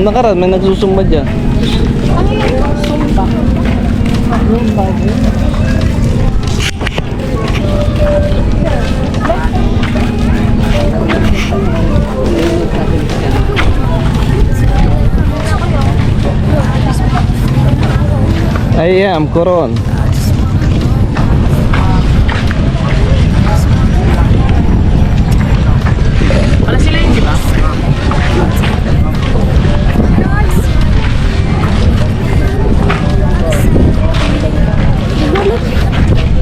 Nung nakaraan, may nagsusumba dyan. Ano yung sumba? Rumba din. I am Coron. Wala sila yun, di ba?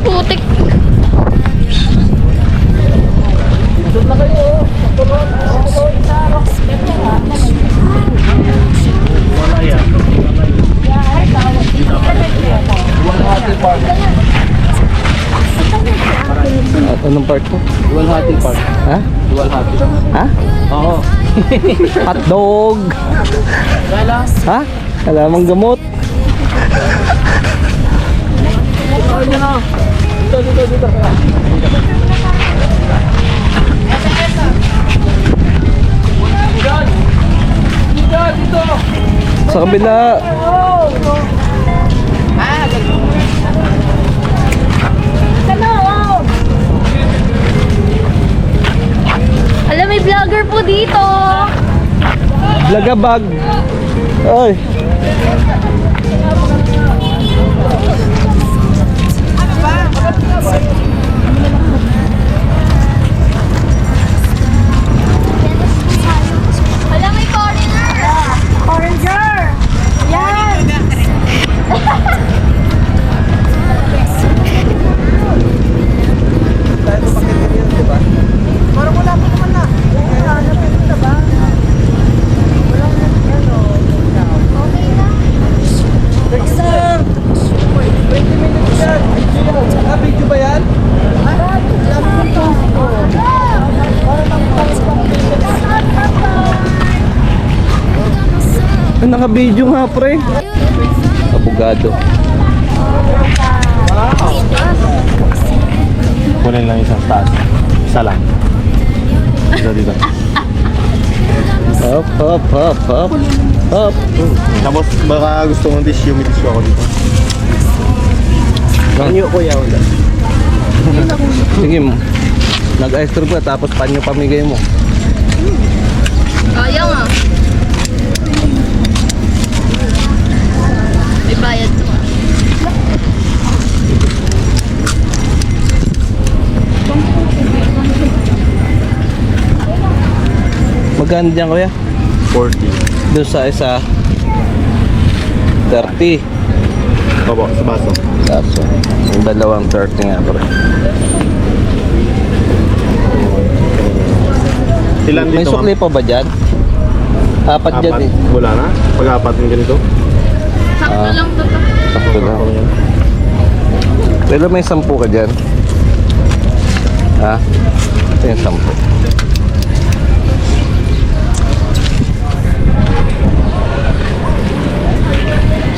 Putik. Wala yan. At anong part ko? Dualhati Park. Ha? Dualhati. Ha? Oo. Hotdog! Wala. Ha? Alamang gamot. Sa kabila. Alam, may vlogger po dito. Lagabag. Ay. Alam, may foreigner. Foreigner. Yan. Parang wala pa naman na. Hanap yun na ba? Walang ano. Okay na. Teka lang. 20 minutes yan. Video ba yan? Ay, naka-video nga pre. Abogado. Kunin lang isang taas. Isa lang. Dito, dito. Hop, hop, hop, hop. Hop. Tapos baka gusto mong tissue, may tissue ako dito. Ano kuya ulit? Sige mo. Nag-ice cream ka tapos panyo pamigay mo. Kaya nga. May bayad to. Magkano dyan kuya? 40. Doon sa isa 30. Opo, sa baso. Kaso, yung dalawang 30 nga pre. Ilan May dito? sukli pa ba dyan? Apat dyan eh. Wala na? Pag-apat ng ganito? Sakto lang to. Sakto lang. Pero may 10 ka dyan. Ha? Ito yung 10.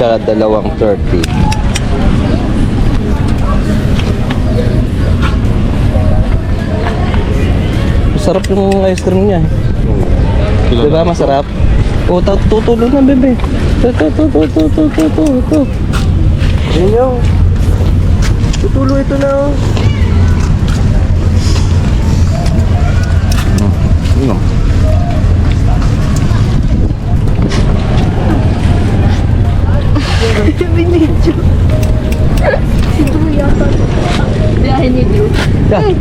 Tsaka dalawang 30. Masarap yung ice cream niya. Diba masarap? O, tutulo na bebe. Ito. Ayun. Tutulo ito na. Ano? Binidyo. Si Drew yata. Biyahe ni Drew. Yeah.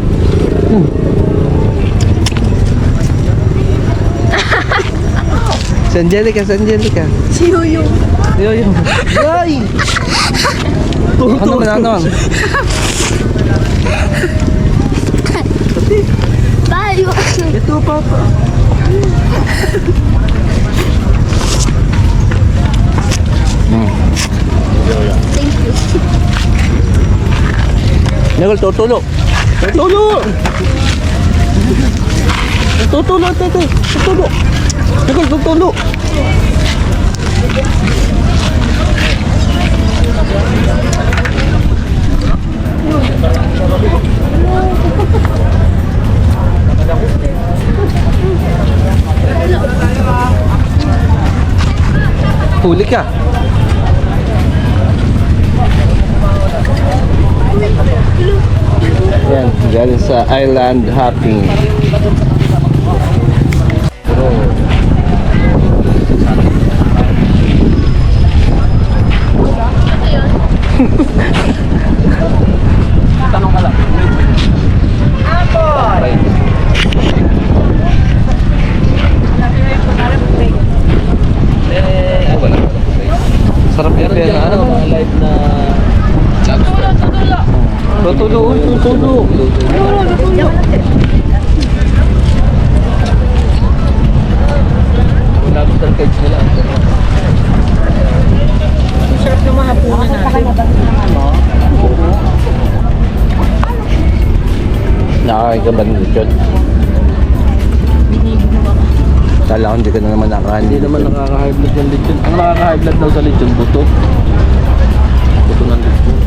Si Angelica. Si Yuyo. Yo. Ay! Ano man? Tayo. Ito papa. Thank you. Nicole, tutulo. Nicole, tutulo. Huli ka. Yan, galing sa island hopping. Tanong ka lang. Sarap yan yan. Ano? Live na... Tutulo, tutulo. Lobster cage nila. Sarap ng mga hapunan natin. Nakakain ka ba ng lechon? Kala ko hindi ka na naman nakakain. Hindi naman nakaka-high blood yung lechon. Ang nakaka-high blood daw sa lechon, buto. Buto ng lechon.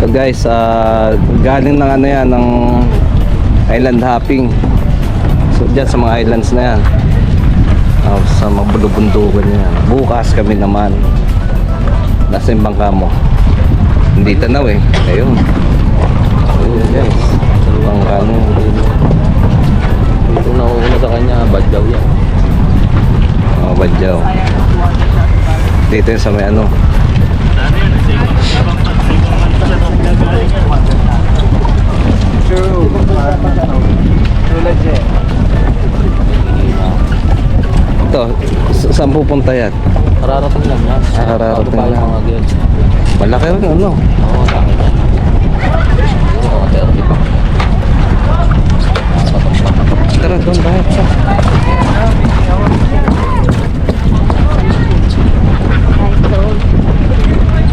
So guys, galing ng ano yan, ng island hopping. So dyan sa mga islands na yan. Sa mga bulubundukan yan. Bukas kami naman. Nasa yung bangka mo. Hindi tanaw eh. Ayun. Ayun guys. Bangka mo. Itong nakuuna sa kanya, badyaw yan. Mga badyaw. Dito yun sa may ano. Ito, saan pupunta yan? Kararating lang yan. Kararating Bago pa lang. yung mga girls. Malaki rin ano. Oo, laki yan. Oo, 30 pa. Tara doon, bakit sa?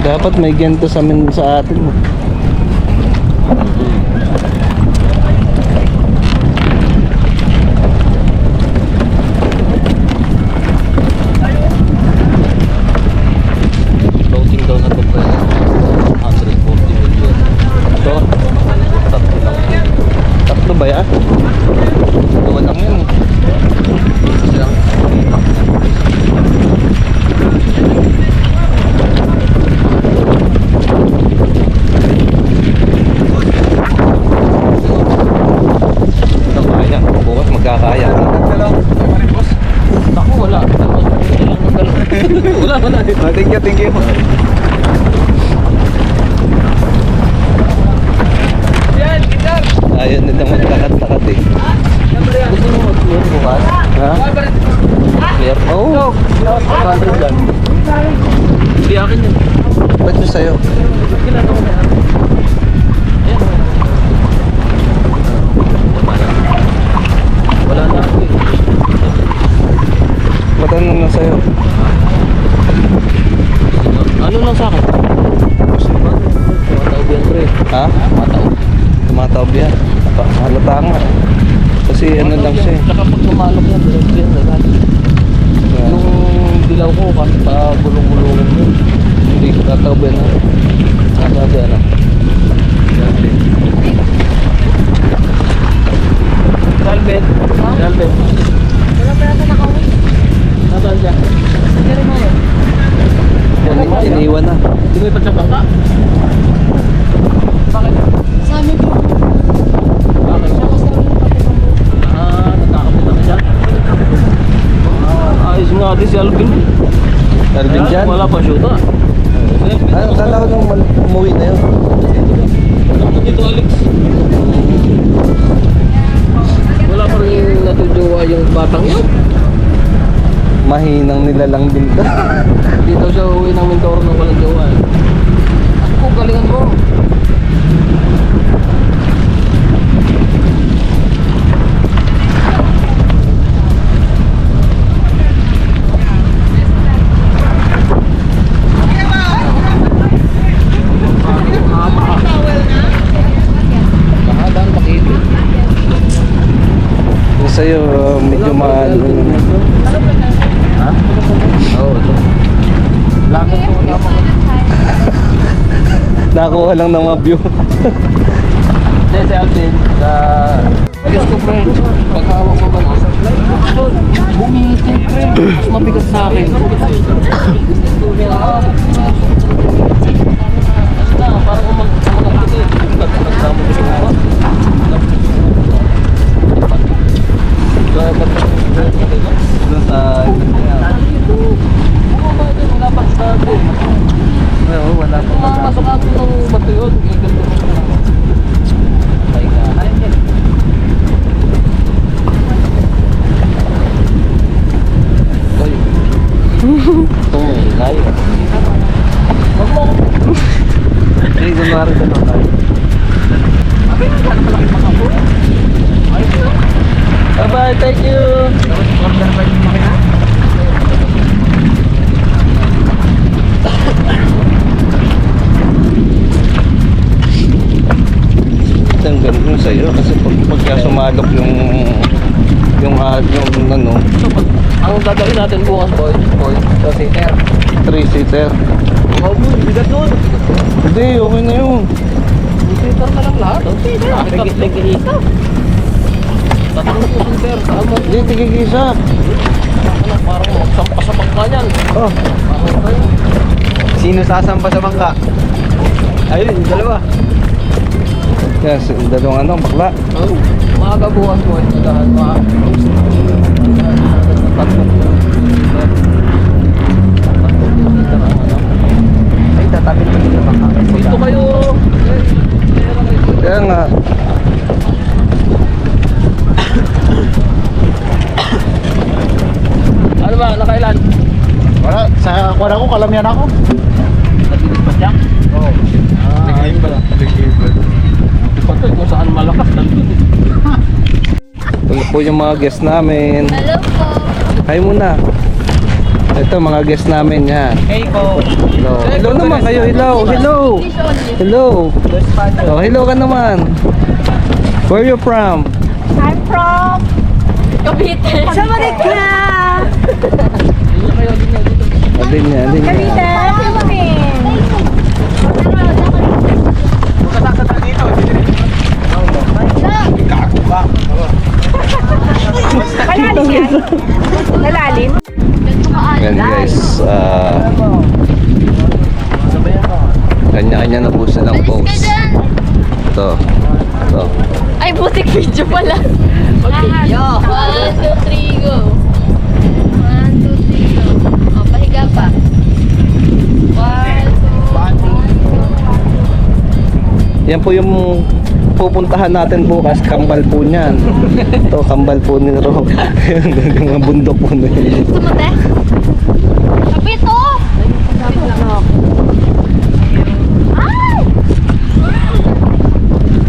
Dapat may ganito sa amin sa atin. Floating daw na ito pa 140 million. Ito, Tatlo lang. tatlo ba yan? Dalawa lang yan. Isa lang. Ito kaya, bukas magkakaya. Ako wala. Wala, wala. Thank you. Ayaw nila magkakat-takat eh. Gusto mo mag-clear bukas? Ha? Clear? Oo. 100 lang. Hindi akin yun. Ba't yun sa'yo? Kilala ko na. Ayan. Wala na ako eh. Ba't ano na sa'yo? Ano lang sa akin? Tumataob yan, pre. Ha? Tumataob. Tumataob yan. Halata nga. Kasi ano lang siya eh. Saka pag tumalok yan, diretso yan. Dagat. Yung dilaw ko, kasi pa gulong-gulungan yun. Hindi ko tataob yan. Nasabi ano. Galbet. Galbet. Wala pa natin nakawin. Nasaan siya? Pero mo yun. Iniwan na. Hindi mo ipagkabaka? Bakit? Sa amin po. Bakit? Natakapit na siya. Ayos nga din si Alvin. Alvin dyan? Wala pa shoot ah. Ano, kala ko nung umuwi na yun. Wala mo dito, Alex. Wala pa rin natutuwa yung batang yun. Mahinang nila lang din to. Dito siya uwi ng Mindoro nang walang jowa eh. Ako, galingan mo. Mahaba ang pakibig. Yung sa'yo, medyo mahal. Ha? Oo, ito. Lakad ko wala pa. Nakuha lang ng mga view. Hindi, si Alvin, sa... Yes ko, friend. Paghawak ko ba? Bumitin, friend. Mas mabigat sa akin. Parang umagkakit eh. Nagsama ko siya ba? Kaya ba't doon sa... Wala pa sa atin. Oo, wala pa. Pumasok ako ng bato yun. Ganito ko na. Tunay. Wag mo. Ay, gumari ka na tayo. Bye-bye, thank you. Ang ganun sa'yo kasi pagka sumalok yung ano, Ang dadalhin natin bukas, boy. So, seater. 3-seater. Oh, bigat nun. Hindi, okay na yun. Seater na lang lahat. Tigil-isa. Tatlong po, seater. Tama. Hindi, tigigisa. Parang magsampa sa bangka niyan. Oh, Sino sasampa sa bangka? Ayun, yung dalawa. yes, dalawang ano, bakla. Oh, maaga bukas, boy. Lahat maaga. Ay, tatapin mo dito bangka. Dito kayo. Kaya nga, Ano ba? Nakailan? Wala, sa kuwara ko, kalamihan ako. Natinig pa siya? Oo. Ayun pala. Patay kung saan malakas. Nandun eh. ito po yung mga guest namin. Hello po. Hi muna. Ito mga guest namin yan. Hey po. Hello. Hello naman kayo. Hello. Hello. Hello. Oh, hello ka naman. Where you from? I'm from Cavite. Samarikna. Alin niya, alin niya. Cavite. Magkasakta dito. Kago ka. Malalim yan. Malalim. Yan guys, kanya-kanya na po silang Alis ka post. dyan. Ito. Ito. Ay, butik video pala. Okay, yo. 1, 2, 3, go. 1, 2, 3, go. O, pahiga pa. 1, 2, 3, go. Yan po yung pupuntahan natin bukas, kambal po niyan. Ito, kambal po ni Ro. Yung mga bundok po na yun. Gusto mo, te? Kapit, oh! Ay!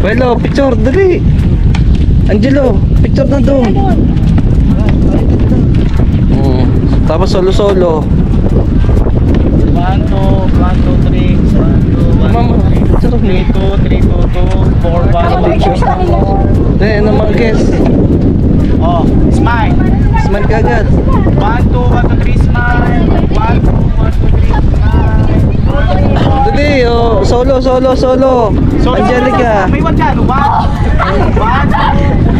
Hello, picture, dali. Angelo, picture na doon. Tapos solo-solo. 1, 2, 3, 1, 2, 1, Mama, picture of me. 3, 2, 3, 2, 2, 4, 1, 2, Eh, ano mga guest? Oh, smile. Smile ka agad. 1, 2, 1, 2, 3, smile. 1, 2, 1, 2, 3, smile. Dali, oh, solo. Angelica. May 1 dyan. 1, 1, 2,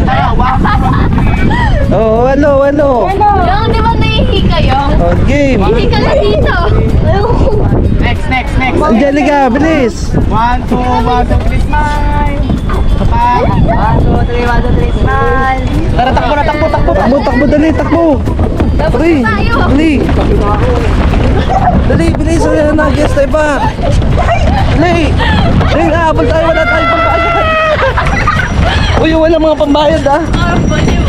tayo. 1, 2, 3. Oh, hello. Yung, di ba nahihi kayo? Oh, game. Hihi ka na dito. Next. Angelica, bilis. 1, 2, 1, 2, 3, smile. 1, 2, 3, 1, 2, 3, smile. Tara, takbo. Takbo, dali, takbo. Tapos Dali, na tayo. dali, bilis. Ayan na, guest tayo pa. Dali, habol tayo, wala tayong pambayad. Uy, wala mga pambayad ah. Ah, baliw.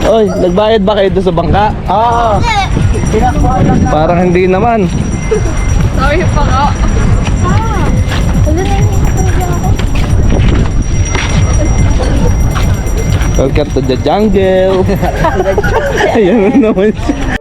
Oy, nagbayad ba kayo doon sa bangka? Oo. Parang hindi naman. Sorry pa nga. Welcome to the jungle. Ayan na naman siya.